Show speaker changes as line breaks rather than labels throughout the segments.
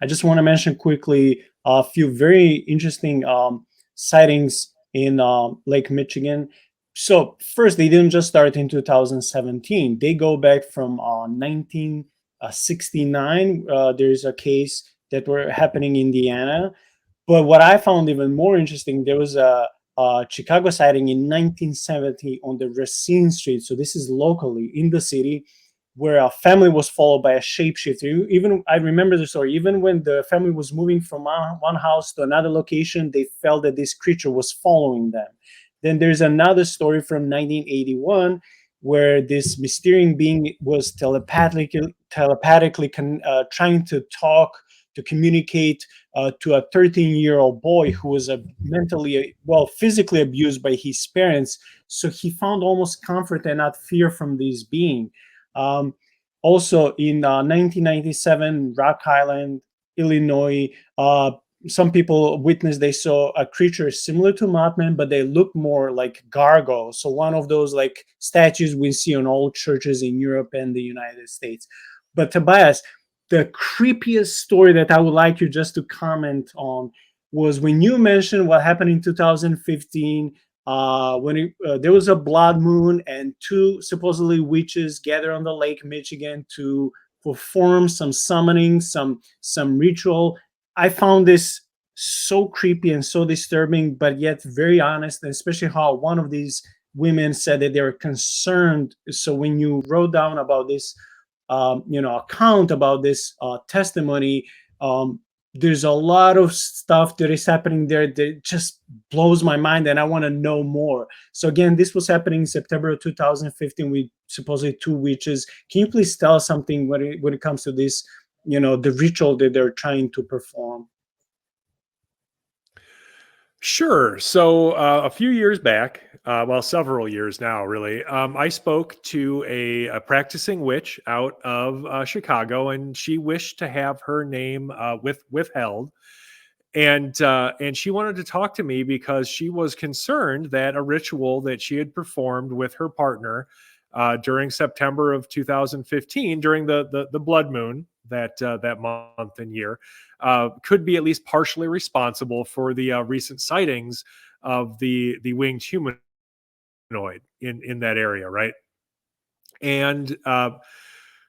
I just want to mention quickly a few very interesting sightings in Lake Michigan. So first, they didn't just start in 2017. They go back from 1969. There's a case that were happening in Indiana. But what I found even more interesting, there was a Chicago sighting in 1970 on the Racine Street. So this is locally in the city, where a family was followed by a shapeshifter. Even I remember the story. Even when the family was moving from one house to another location, they felt that this creature was following them. Then there's another story from 1981 where this mysterious being was telepathically trying to talk, to communicate to a 13-year-old boy who was physically abused by his parents. So he found almost comfort and not fear from this being. Um, Also in 1997, Rock Island, Illinois, some people witnessed they saw a creature similar to Mothman, but they look more like gargoyles. So one of those like statues we see on old churches in Europe and the United States. But Tobias, the creepiest story that I would like you just to comment on was when you mentioned what happened in 2015 there was a blood moon and two supposedly witches gathered on the Lake Michigan to perform some summoning, some ritual. I found this so creepy and so disturbing, but yet very honest, and especially how one of these women said that they were concerned. So when you wrote down about this, account about this testimony, there's a lot of stuff that is happening there that just blows my mind, and I want to know more. So again, this was happening in September of 2015 with supposedly two witches. Can you please tell us something when it comes to this, the ritual that they're trying to perform?
Sure. So a few years back, well, several years now, really, I spoke to a practicing witch out of Chicago, and she wished to have her name withheld. And she wanted to talk to me because she was concerned that a ritual that she had performed with her partner during September of 2015, during the blood moon that month and year, could be at least partially responsible for the recent sightings of the winged humanoid in that area, right? And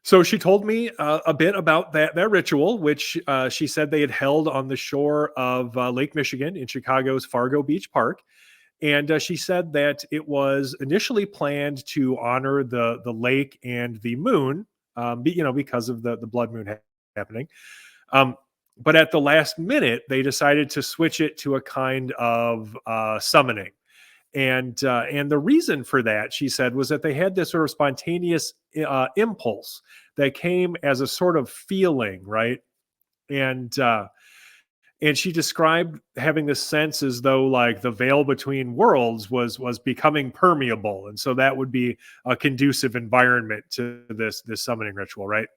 so she told me a bit about that ritual, which she said they had held on the shore of Lake Michigan in Chicago's Fargo Beach Park. And she said that it was initially planned to honor the lake and the moon, because of the blood moon happening. Um, but at the last minute, they decided to switch it to a kind of summoning. And the reason for that, she said, was that they had this sort of spontaneous impulse that came as a sort of feeling, right? And uh, and she described having this sense as though like the veil between worlds was becoming permeable, and so that would be a conducive environment to this summoning ritual, right?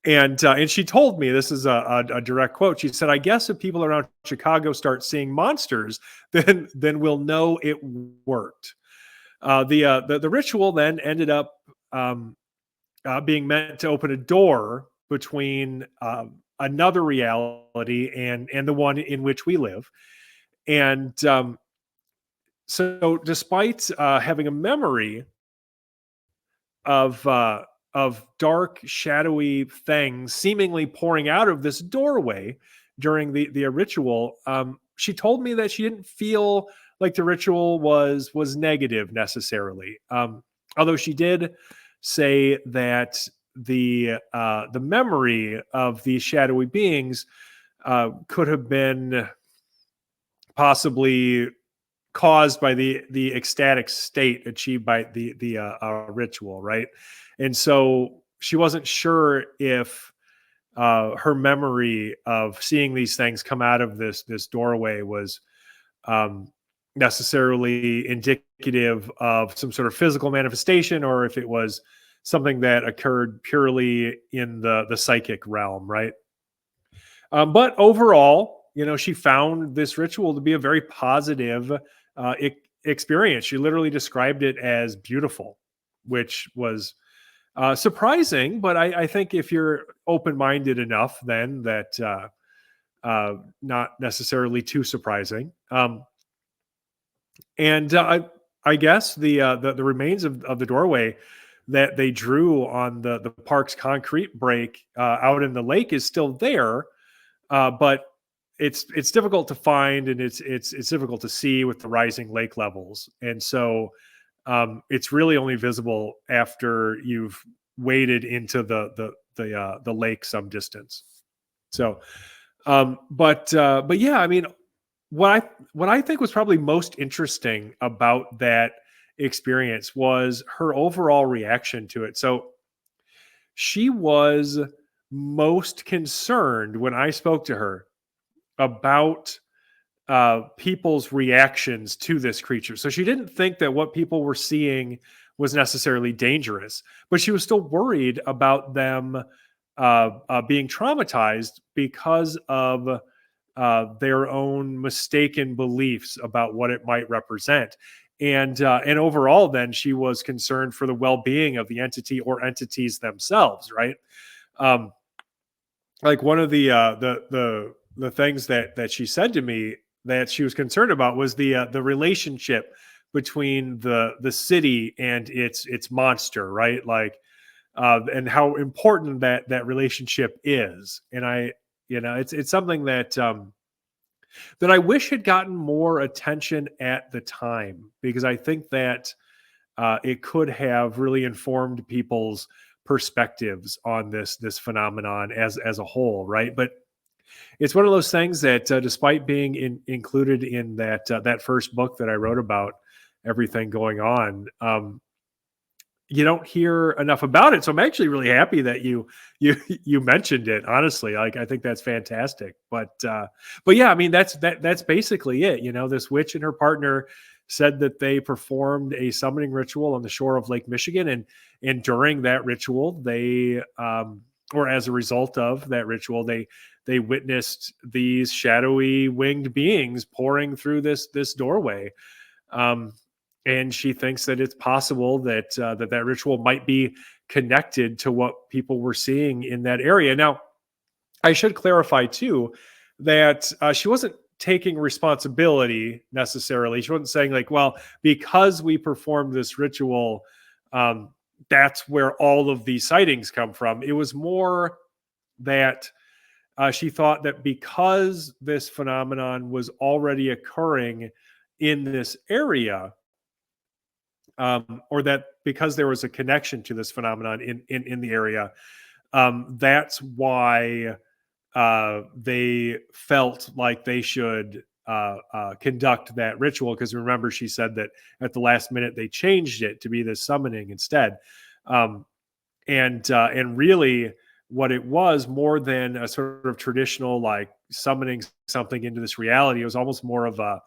And she told me, this is a direct quote. She said, "I guess if people around Chicago start seeing monsters, then we'll know it worked." The ritual then ended up um, being meant to open a door between another reality and the one in which we live. And so, despite having a memory of dark, shadowy things seemingly pouring out of this doorway during the ritual, she told me that she didn't feel like the ritual was negative necessarily. Although she did say that the memory of these shadowy beings could have been possibly caused by the ecstatic state achieved by the ritual, right? And so she wasn't sure if her memory of seeing these things come out of this doorway was um, necessarily indicative of some sort of physical manifestation, or if it was something that occurred purely in the psychic realm, right? But overall, she found this ritual to be a very positive experience. She literally described it as beautiful, which was Surprising, but I think if you're open-minded enough, then that not necessarily too surprising. And I guess the remains of the doorway that they drew on the park's concrete break out in the lake is still there, but it's difficult to find, and it's difficult to see with the rising lake levels, and so it's really only visible after you've waded into the lake some distance. So, but yeah, I mean, what I think was probably most interesting about that experience was her overall reaction to it. So she was most concerned when I spoke to her about people's reactions to this creature. So she didn't think that what people were seeing was necessarily dangerous, but she was still worried about them being traumatized because of their own mistaken beliefs about what it might represent. And overall, then she was concerned for the well-being of the entity or entities themselves, right? Um, like one of the things that she said to me that she was concerned about was the relationship between the city and its monster, right? Like and how important that relationship is. And I, it's something that I wish had gotten more attention at the time, because I think that it could have really informed people's perspectives on this phenomenon as a whole, right? But it's one of those things that, despite being included in that first book that I wrote about everything going on, you don't hear enough about it. So I'm actually really happy that you mentioned it. Honestly, like I think that's fantastic. But yeah, I mean that's basically it. This witch and her partner said that they performed a summoning ritual on the shore of Lake Michigan, and during that ritual, they or as a result of that ritual, they witnessed these shadowy winged beings pouring through this doorway. Um, and she thinks that it's possible that that ritual might be connected to what people were seeing in that area. Now, I should clarify too that she wasn't taking responsibility necessarily. She wasn't saying like, "Well, because we performed this ritual, um, that's where all of these sightings come from." It was more that she thought that because this phenomenon was already occurring in this area, or that because there was a connection to this phenomenon in the area, that's why they felt like they should conduct that ritual. Because remember, she said that at the last minute they changed it to be this summoning instead, um, and really what it was, more than a sort of traditional like summoning something into this reality, it was almost more of a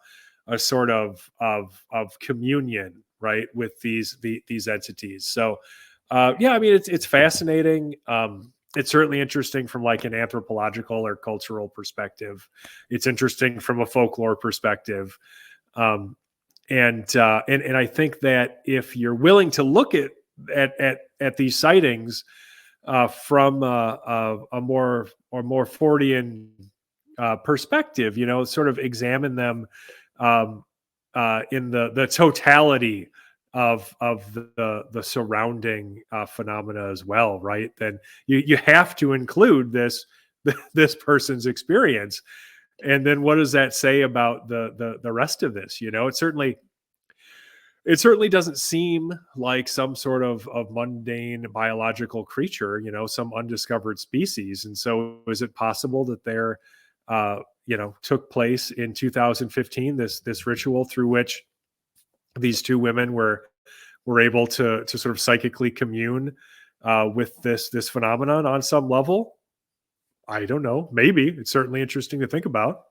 sort of communion, right, with these entities. So yeah, I mean it's fascinating. It's certainly interesting from like an anthropological or cultural perspective. It's interesting from a folklore perspective. um, and I think that if you're willing to look at these sightings from a more Fortean perspective, sort of examine them um, in the totality of the surrounding phenomena as well, right? Then you have to include this person's experience, and then what does that say about the rest of this? It certainly doesn't seem like some sort of mundane biological creature, some undiscovered species. And so, is it possible that there, took place in 2015 this ritual through which these two women were able to sort of psychically commune with this phenomenon on some level? I don't know. Maybe it's certainly interesting to think about.